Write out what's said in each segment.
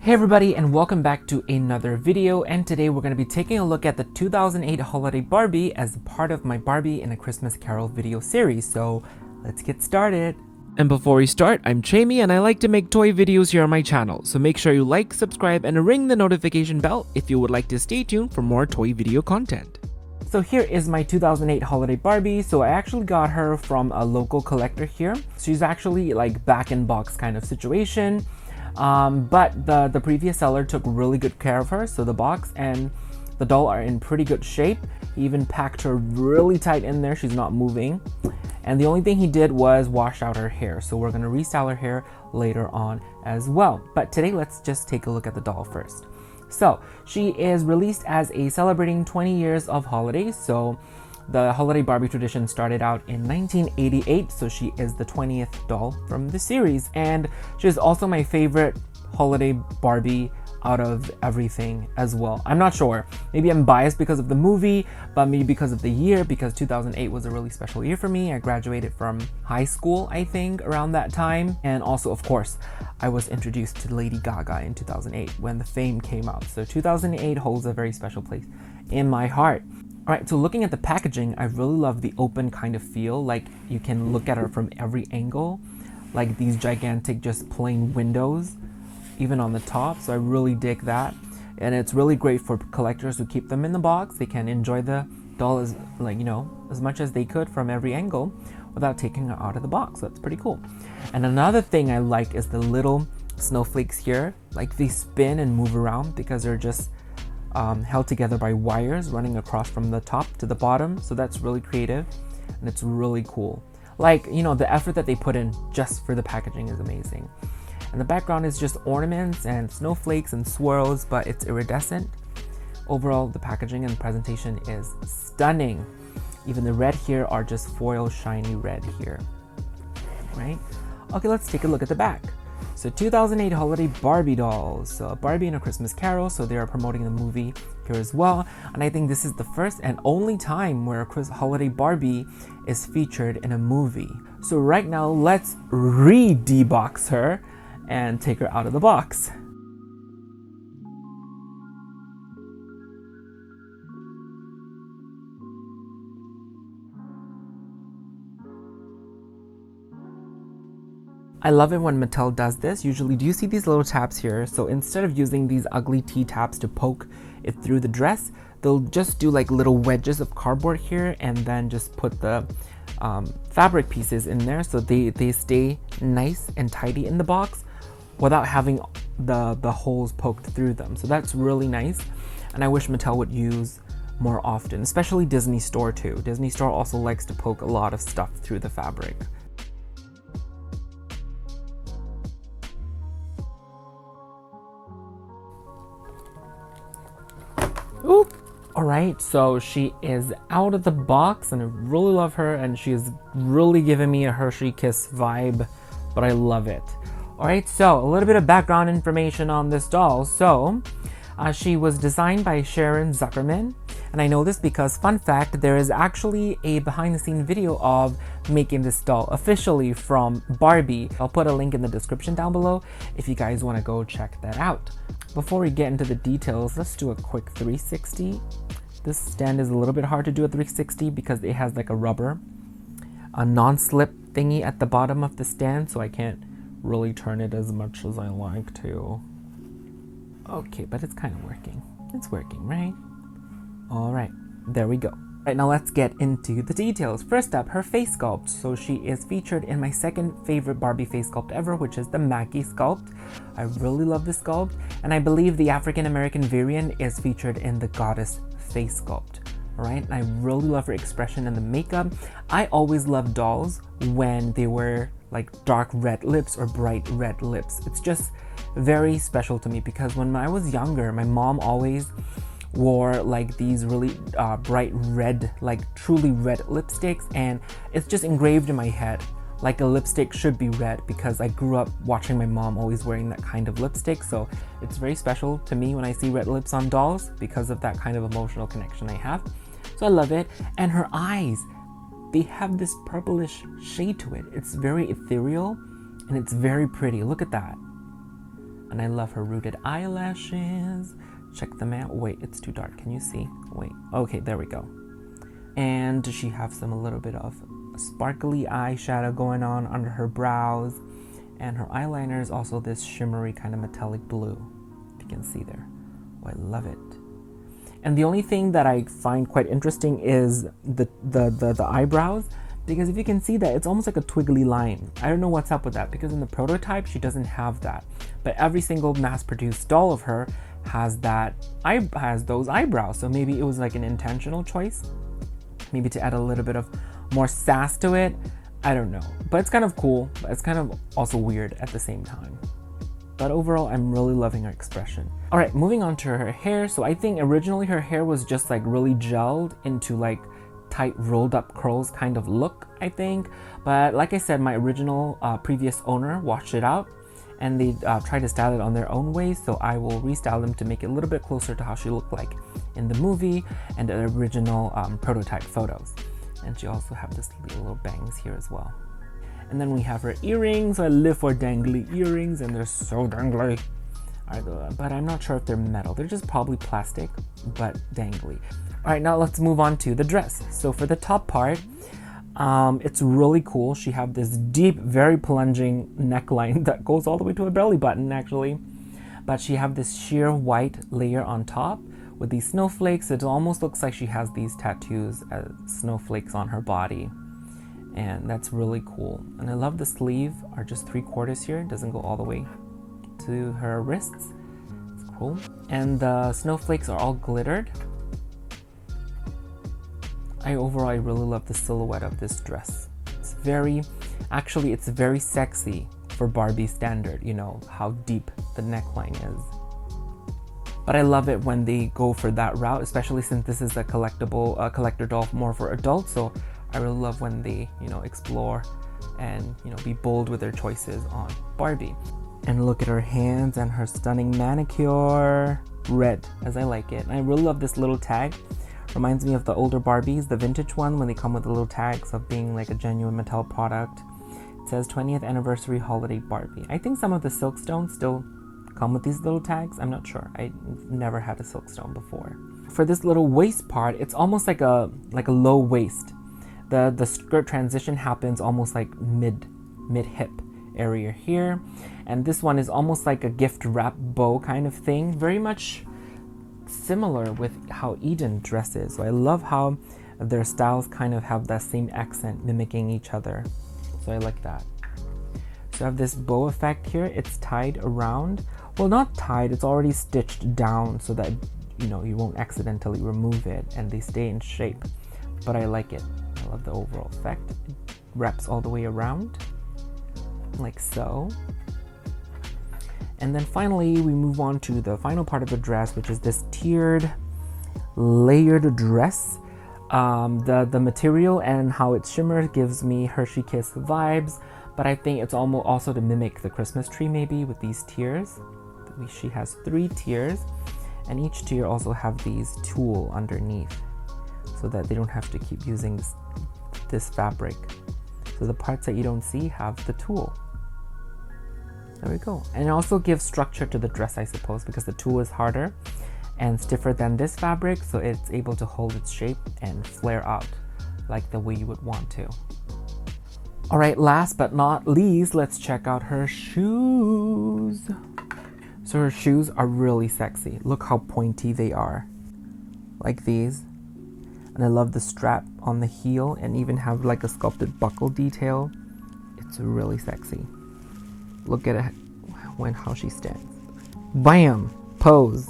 Hey everybody, and welcome back to another video, and today we're going to be taking a look at the 2008 holiday Barbie as part of my Barbie in a Christmas Carol video series, so let's get started. And before we start, I'm Jamie and I like to make toy videos here on my channel, so make sure you like, subscribe, and ring the notification bell if you would like to stay tuned for more toy video content. So here is my 2008 holiday Barbie. So I actually got her from a local collector here. She's actually like back in box kind of situation. But the previous seller took really good care of her, so the box and the doll are in pretty good shape. He even packed her really tight in there, she's not moving. And the only thing he did was wash out her hair, so we're gonna restyle her hair later on as well. But today, let's just take a look at the doll first. So she is released as a celebrating 20 years of holidays. So the holiday Barbie tradition started out in 1988, so she is the 20th doll from the series. And she's also my favorite holiday Barbie out of everything as well. I'm not sure. Maybe I'm biased because of the movie, but maybe because of the year, because 2008 was a really special year for me. I graduated from high school, I think, around that time. And also, of course, I was introduced to Lady Gaga in 2008 when The Fame came out. So 2008 holds a very special place in my heart. Alright, so looking at the packaging, I really love the open kind of feel, like you can look at her from every angle, like these gigantic just plain windows, even on the top, so I really dig that. And it's really great for collectors who keep them in the box. They can enjoy the doll as, as much as they could from every angle without taking her out of the box. That's pretty cool. And another thing I like is the little snowflakes here, like they spin and move around because they're just held together by wires running across from the top to the bottom. So that's really creative and it's really cool. Like, the effort that they put in just for the packaging is amazing. And the background is just ornaments and snowflakes and swirls, but it's iridescent. Overall, the packaging and presentation is stunning. Even the red here are just foil shiny red here, right? Okay, let's take a look at the back. So 2008 holiday Barbie dolls. So Barbie in a Christmas Carol, so they are promoting the movie here as well. And I think this is the first and only time where a holiday Barbie is featured in a movie. So right now, let's re-debox her and take her out of the box. I love it when Mattel does this. Usually, do you see these little tabs here? So instead of using these ugly T-tabs to poke it through the dress, they'll just do like little wedges of cardboard here and then just put the fabric pieces in there so they stay nice and tidy in the box without having the holes poked through them. So that's really nice, and I wish Mattel would use more often, especially Disney Store too. Disney Store also likes to poke a lot of stuff through the fabric. Ooh. Alright, so she is out of the box and I really love her, and she is really giving me a Hershey Kiss vibe, but I love it. Alright, so a little bit of background information on this doll. So, she was designed by Sharon Zuckerman, and I know this because, fun fact, there is actually a behind-the-scenes video of making this doll officially from Barbie. I'll put a link in the description down below if you guys want to go check that out. Before we get into the details, let's do a quick 360. This stand is a little bit hard to do a 360 because it has like a non-slip thingy at the bottom of the stand, so I can't really turn it as much as I like to. Okay, but it's kind of working. It's working, right? All right, there we go. Right, now let's get into the details. First up, her face sculpt. So she is featured in my second favorite Barbie face sculpt ever, which is the Mackie sculpt. I really love this sculpt, and I believe the African-American variant is featured in the Goddess face sculpt. Alright, and I really love her expression and the makeup. I always love dolls when they wear like dark red lips or bright red lips. It's just very special to me because when I was younger, my mom always wore like these really bright red, like truly red lipsticks, and it's just engraved in my head like a lipstick should be red because I grew up watching my mom always wearing that kind of lipstick. So it's very special to me when I see red lips on dolls because of that kind of emotional connection I have. So I love it. And her eyes, they have this purplish shade to it. It's very ethereal and it's very pretty. Look at that. And I love her rooted eyelashes. Check them out. Wait, it's too dark. Can you see? Wait. Okay, there we go. And she has a little bit of sparkly eyeshadow going on under her brows. And her eyeliner is also this shimmery kind of metallic blue. If you can see there. Oh, I love it. And the only thing that I find quite interesting is the eyebrows. Because if you can see that, it's almost like a twiggly line. I don't know what's up with that, because in the prototype, she doesn't have that. But every single mass-produced doll of her has those eyebrows. So maybe it was like an intentional choice. Maybe to add a little bit of more sass to it. I don't know. But it's kind of cool. But it's kind of also weird at the same time. But overall, I'm really loving her expression. All right, moving on to her hair. So I think originally her hair was just like really gelled into like tight rolled up curls kind of look, I think. But like I said, my original previous owner washed it out and they tried to style it on their own way. So I will restyle them to make it a little bit closer to how she looked like in the movie and the original prototype photos. And she also have this little bangs here as well. And then we have her earrings. I live for dangly earrings, and they're so dangly. But I'm not sure if they're metal. They're just probably plastic, but dangly. All right, now let's move on to the dress. So for the top part, it's really cool. She have this deep, very plunging neckline that goes all the way to her belly button, actually. But she have this sheer white layer on top with these snowflakes. It almost looks like she has these tattoos as snowflakes on her body. And that's really cool. And I love the sleeve are just 3/4 here. It doesn't go all the way to her wrists. It's cool. And the snowflakes are all glittered. I really love the silhouette of this dress. It's very sexy for Barbie standard, you know, how deep the neckline is. But I love it when they go for that route, especially since this is a collector doll more for adults. So I really love when they, you know, explore and, you know, be bold with their choices on Barbie. And look at her hands and her stunning manicure. Red, as I like it. And I really love this little tag. Reminds me of the older Barbies, the vintage one, when they come with the little tags of being like a genuine Mattel product. It says 20th anniversary holiday Barbie. I think some of the Silkstones still come with these little tags. I'm not sure. I never had a Silkstone before. For this little waist part, it's almost like a low waist. The skirt transition happens almost like mid hip area here, and this one is almost like a gift wrap bow kind of thing, very much similar with how Eden dresses. So I love how their styles kind of have that same accent, mimicking each other. So I like that. So I have this bow effect here. It's tied around. Well, not tied. It's already stitched down so that, you know, you won't accidentally remove it and they stay in shape. But I like it. I love the overall effect. It wraps all the way around, like so. And then finally, we move on to the final part of the dress, which is this tiered, layered dress. The material and how it shimmers gives me Hershey Kiss vibes, but I think it's almost also to mimic the Christmas tree maybe with these tiers. She has 3 tiers, and each tier also have these tulle underneath, so that they don't have to keep using this fabric. So the parts that you don't see have the tulle. There we go. And it also gives structure to the dress, I suppose, because the tulle is harder and stiffer than this fabric, so it's able to hold its shape and flare out like the way you would want to. All right, last but not least, let's check out her shoes. So her shoes are really sexy. Look how pointy they are, like these. And I love the strap on the heel and even have like a sculpted buckle detail. It's really sexy. Look at it how she stands. Bam! Pose.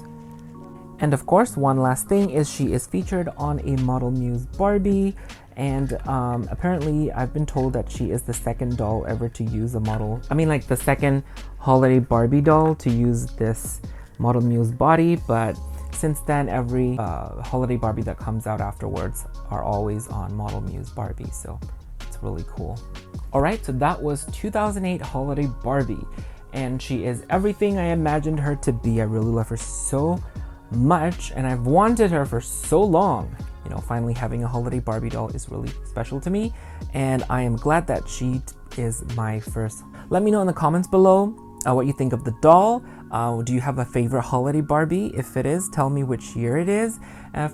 And of course, one last thing is she is featured on a Model Muse Barbie, and apparently I've been told that she is the second doll ever to use the second holiday Barbie doll to use this Model Muse body, but since then every holiday Barbie that comes out afterwards are always on Model Muse Barbie, so it's really cool. Alright, so that was 2008 Holiday Barbie, and she is everything I imagined her to be. I really love her so much, and I've wanted her for so long. You know, finally having a holiday Barbie doll is really special to me, and I am glad that she is my first. Let me know in the comments below what you think of the doll. Do you have a favorite holiday Barbie? If it is, tell me which year it is.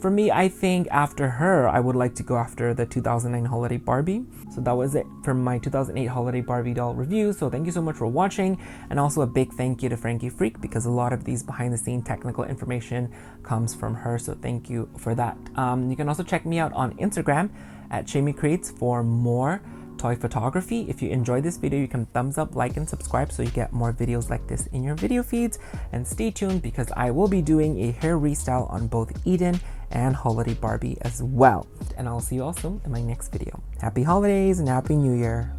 For me, I think after her, I would like to go after the 2009 holiday Barbie. So that was it for my 2008 holiday Barbie doll review. So thank you so much for watching, and also a big thank you to Frankie Freak, because a lot of these behind the scene technical information comes from her. So thank you for that. You can also check me out on Instagram at Shamie Creates for more toy photography. If you enjoyed this video, you can thumbs up, like, and subscribe so you get more videos like this in your video feeds. And stay tuned, because I will be doing a hair restyle on both Eden and Holiday Barbie as well. And I'll see you all soon in my next video. Happy holidays and Happy New Year.